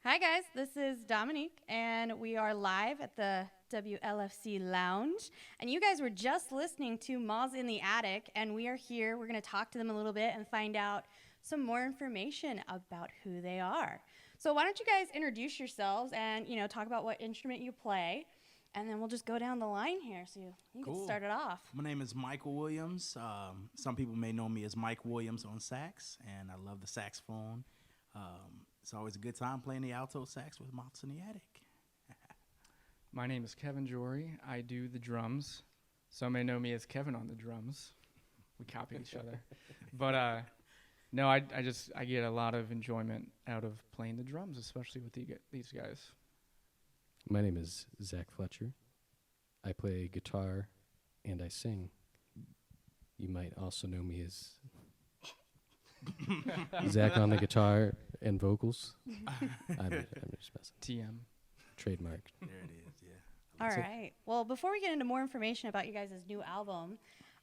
Hi, guys. This is Dominique, and we are live at the WLFC Lounge. And you guys were just listening to Moths in the Attic, and we are here. We're going to talk to them a little bit and find out some more information about who they are. So why don't you guys introduce yourselves and, talk about what instrument you play, and then we'll just go down the line here so you can start it off. My name is Michael Williams. Some people may know me as Mike Williams on sax, and I love the saxophone. It's always a good time playing the alto sax with Moths in the Attic. My name is Kevin Jory. I do the drums. Some may know me as Kevin on the drums. We copy each other. But no, I get a lot of enjoyment out of playing the drums, especially with these guys. My name is Zach Fletcher. I play guitar and I sing. You might also know me as Zach on the guitar and vocals. I'm just messing. TM. Trademark. There it is, yeah. All right. Well, before we get into more information about you guys' new album,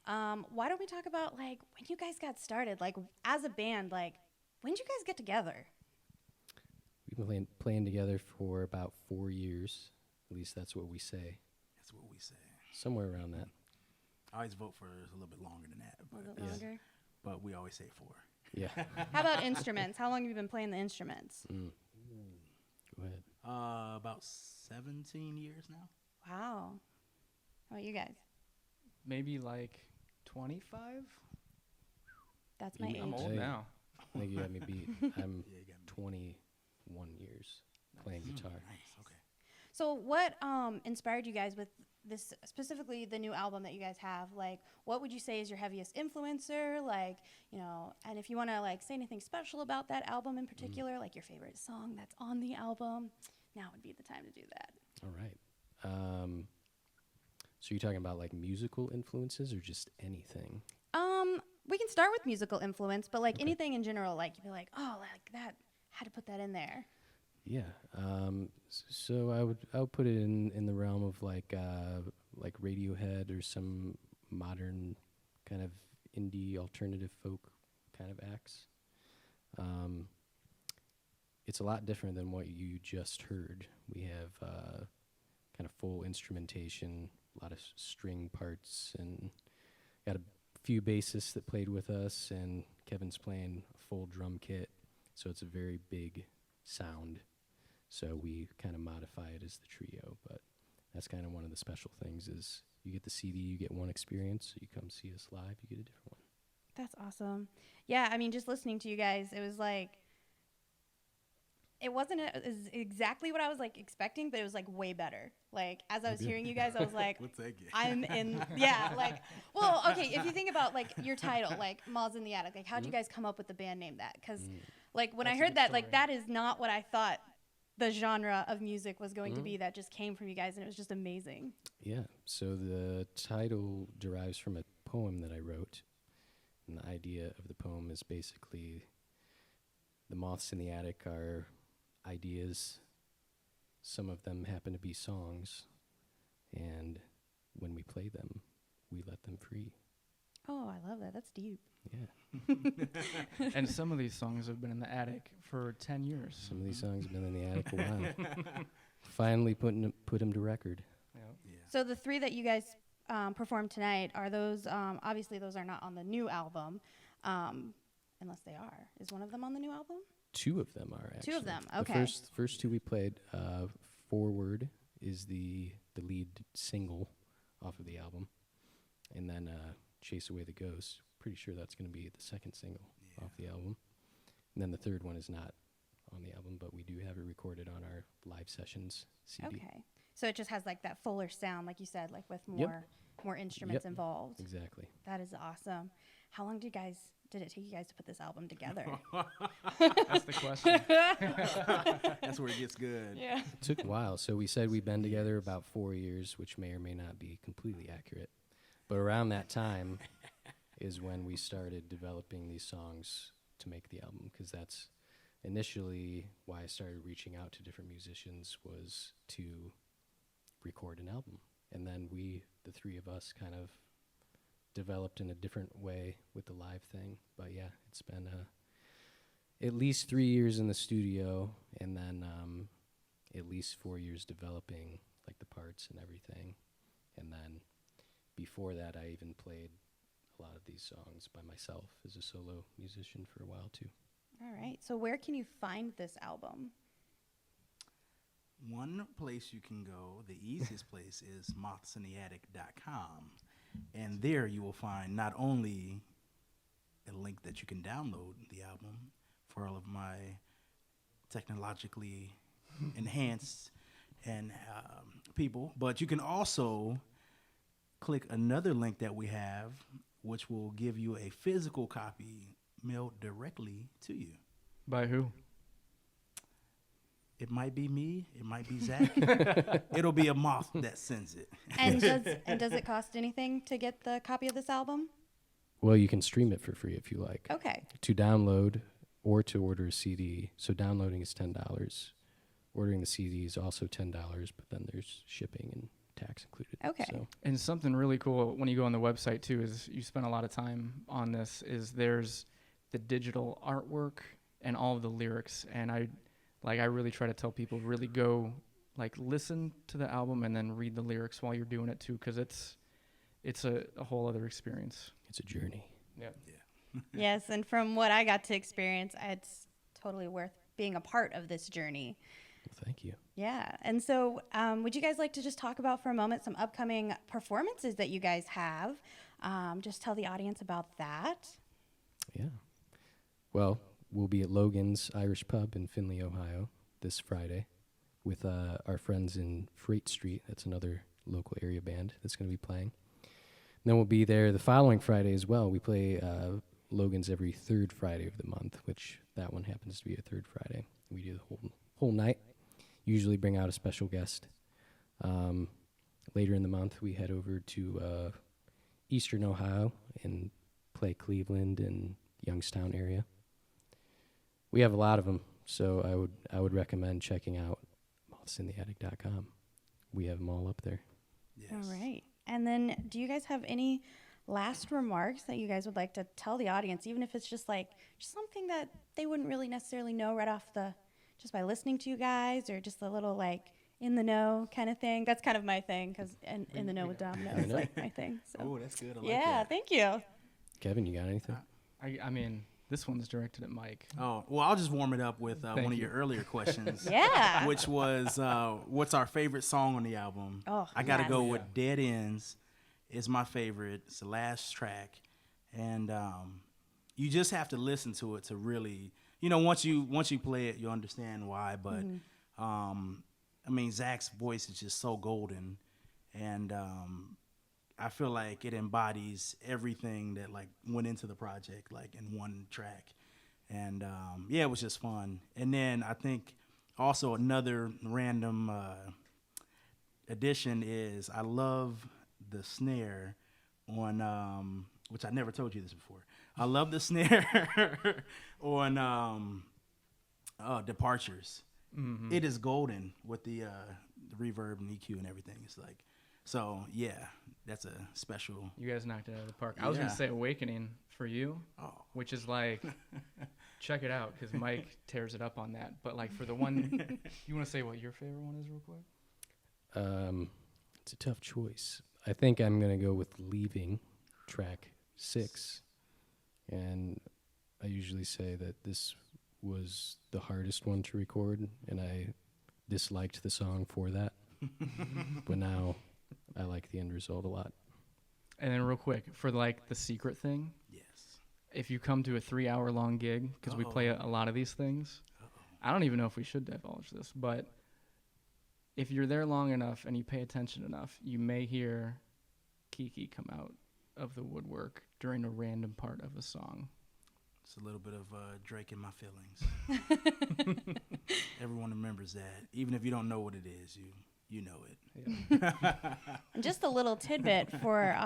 why don't we talk about, when you guys got started? As a band, when did you guys get together? We've been playing together for about 4 years. At least that's what we say. That's what we say. Somewhere around that. I always vote for a little bit longer than that. A little bit longer? But we always say 4. Yeah. How about instruments? How long have you been playing the instruments? Go ahead. About 17 years now. Wow. How about you guys? Maybe 25? That's my age. I'm old now. I think you got me beat. I'm Yeah, you got me. 21 years playing guitar. Nice, okay. So what inspired you guys with this, specifically the new album that you guys have? What would you say is your heaviest influencer? And if you want to say anything special about that album in particular, your favorite song that's on the album, now would be the time to do that. All right. So you're talking about musical influences or just anything? We can start with musical influence, but Okay. anything in general, you'd be that, had to put that in there. Yeah. So I would put it in the realm of like Radiohead or some modern kind of indie alternative folk kind of acts. It's a lot different than what you just heard. We have kind of full instrumentation, a lot of string parts, and got a few bassists that played with us, and Kevin's playing a full drum kit, so it's a very big sound. So we kind of modify it as the trio, but that's kind of one of the special things is you get the CD, you get one experience, you come see us live, you get a different one. That's awesome. Yeah, just listening to you guys, it was it wasn't exactly what I was expecting, but it was way better. As I was hearing you guys, I was like, We'll take it. I'm in, yeah, well, okay, if you think about your title, Moths in the Attic, how'd you guys come up with the band name that? Because when I That's a heard good that, story. that is not what I thought the genre of music was going to be. That just came from you guys, and it was just amazing. Yeah, so the title derives from a poem that I wrote, and the idea of the poem is basically the moths in the attic are ideas. Some of them happen to be songs, and when we play them, we let them free. Oh, I love that. That's deep. Yeah. And some of these songs have been in the attic for 10 years. Some of these songs have been in the attic a while. Finally put them to record. Yeah. Yeah. So the 3 that you guys performed tonight, are those, obviously those are not on the new album, unless they are. Is one of them on the new album? 2 of them are actually. 2 of them, The okay. first 2 we played, Forward is the lead single off of the album. And then Chase Away the Ghost, pretty sure that's going to be the second single off the album. And then the third one is not on the album, but we do have it recorded on our live sessions CD. Okay. So it just has that fuller sound, like you said, with Yep. more instruments Yep. involved. Exactly. That is awesome. How long did it take you guys to put this album together? That's the question. That's where it gets good. Yeah. It took a while. So we said we've been together about 4 years, which may or may not be completely accurate. But around that time is when we started developing these songs to make the album, because that's initially why I started reaching out to different musicians, was to record an album. And then the 3 of us, kind of developed in a different way with the live thing. But yeah, it's been at least 3 years in the studio, and then at least 4 years developing like the parts and everything. And then before that, I even played a lot of these songs by myself as a solo musician for a while too. All right. So where can you find this album? One place you can go, the easiest place, is mothsintheattic.com. And there you will find not only a link that you can download the album for all of my technologically enhanced and people, but you can also click another link that we have, which will give you a physical copy mailed directly to you. By who? It might be me. It might be Zach. It'll be a moth that sends it. And does it cost anything to get the copy of this album? Well, you can stream it for free if you like. Okay. To download or to order a CD. So downloading is $10. Ordering the CD is also $10, but then there's shipping and tax included. Okay. So And something really cool when you go on the website too is you spend a lot of time on this. Is there's the digital artwork and all of the lyrics, and I really try to tell people really go listen to the album and then read the lyrics while you're doing it too, because it's a whole other experience. it's a journey. Yeah. Yes, and from what I got to experience, it's totally worth being a part of this journey. Well, thank you. Yeah, and so would you guys like to just talk about for a moment some upcoming performances that you guys have? Just tell the audience about that. Yeah. Well, we'll be at Logan's Irish Pub in Findlay, Ohio this Friday with our friends in Freight Street. That's another local area band that's going to be playing. And then we'll be there the following Friday as well. We play Logan's every third Friday of the month, which that one happens to be a third Friday. We do the whole night. Usually bring out a special guest. Later in the month, we head over to Eastern Ohio and play Cleveland and Youngstown area. We have a lot of them, so I would recommend checking out mothsintheattic.com. We have them all up there. Yes. All right. And then do you guys have any last remarks that you guys would like to tell the audience, even if it's just something that they wouldn't really necessarily know right off just by listening to you guys, or just a little in the know kind of thing? That's kind of my thing, because in the know with Domino is my thing. So. Oh, that's good. I like Yeah, that. thank you. Kevin, you got anything? I mean, this one's directed at Mike. Oh, well, I'll just warm it up with one of you. your earlier questions. Yeah. Which was, what's our favorite song on the album? Oh, I got to yes. go with Dead Ends. It's my favorite. It's the last track. And you just have to listen to it to really, once you play it, you'll understand why. But, Zach's voice is just so golden. And I feel like it embodies everything that went into the project in one track. And it was just fun. And then I think also another random addition is I love the snare on which I never told you this before. I love the snare on Departures. Mm-hmm. It is golden with the reverb and EQ and everything. It's so yeah, that's a special. You guys knocked it out of the park. I was going to Yeah. say Awakening for you, Oh. which is check it out, because Mike tears it up on that. But for the one, you want to say what your favorite one is real quick? It's a tough choice. I think I'm going to go with Leaving, track 6. And I usually say that this was the hardest one to record, and I disliked the song for that. But now I like the end result a lot. And then real quick, for the secret thing, Yes. if you come to a 3-hour long gig, because we play a lot of these things, I don't even know if we should divulge this, but if you're there long enough and you pay attention enough, you may hear Kiki come out of the woodwork during a random part of a song. It's a little bit of Drake in my feelings. Everyone remembers that. Even if you don't know what it is, you know it. And just a little tidbit for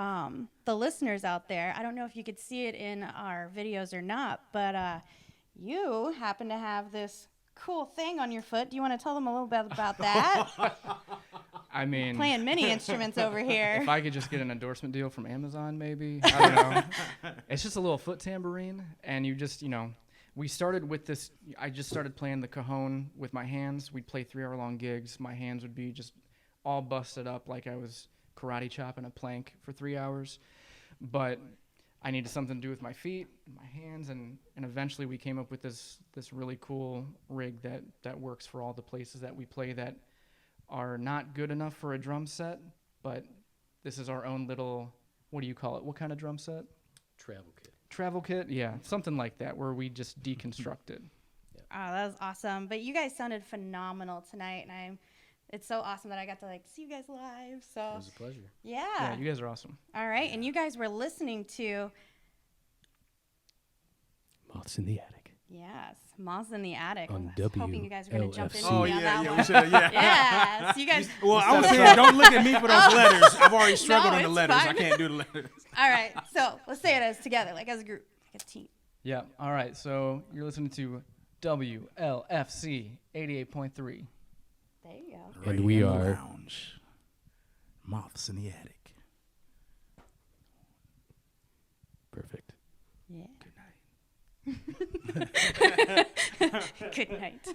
the listeners out there. I don't know if you could see it in our videos or not, but you happen to have this cool thing on your foot. Do you want to tell them a little bit about that? I mean, Playing mini instruments over here. if I could just get an endorsement deal from Amazon, maybe. I don't know. It's just a little foot tambourine, and you just, we started with this. I just started playing the cajon with my hands. We'd play 3-hour-long gigs. My hands would be just all busted up like I was karate chopping a plank for 3 hours. But I needed something to do with my feet, my hands, and eventually we came up with this really cool rig that works for all the places that we play that are not good enough for a drum set, but this is our own little, what do you call it? What kind of drum set? Travel kit. Travel kit? Yeah, something like that, where we just deconstruct it. Oh, that was awesome. But you guys sounded phenomenal tonight, and it's so awesome that I got to see you guys live. So It was a pleasure. Yeah, you guys are awesome. All right, and you guys were listening to Moths in the Attic. Yes, Moths in the Attic. On I was hoping you guys were going to jump in WLFC. Oh on yeah, that yeah, one. we should. Yeah. Yeah, so you guys. Well, I was saying, don't look at me for those letters. I've already struggled No, on the it's letters. fine. I can't do the letters. All right, so let's say it as together, as a group, like a team. Yeah, all right, so you're listening to WLFC 88.3. There you go. And we in the are- Lounge. Moths in the Attic. Perfect. Yeah. Good night. Good night.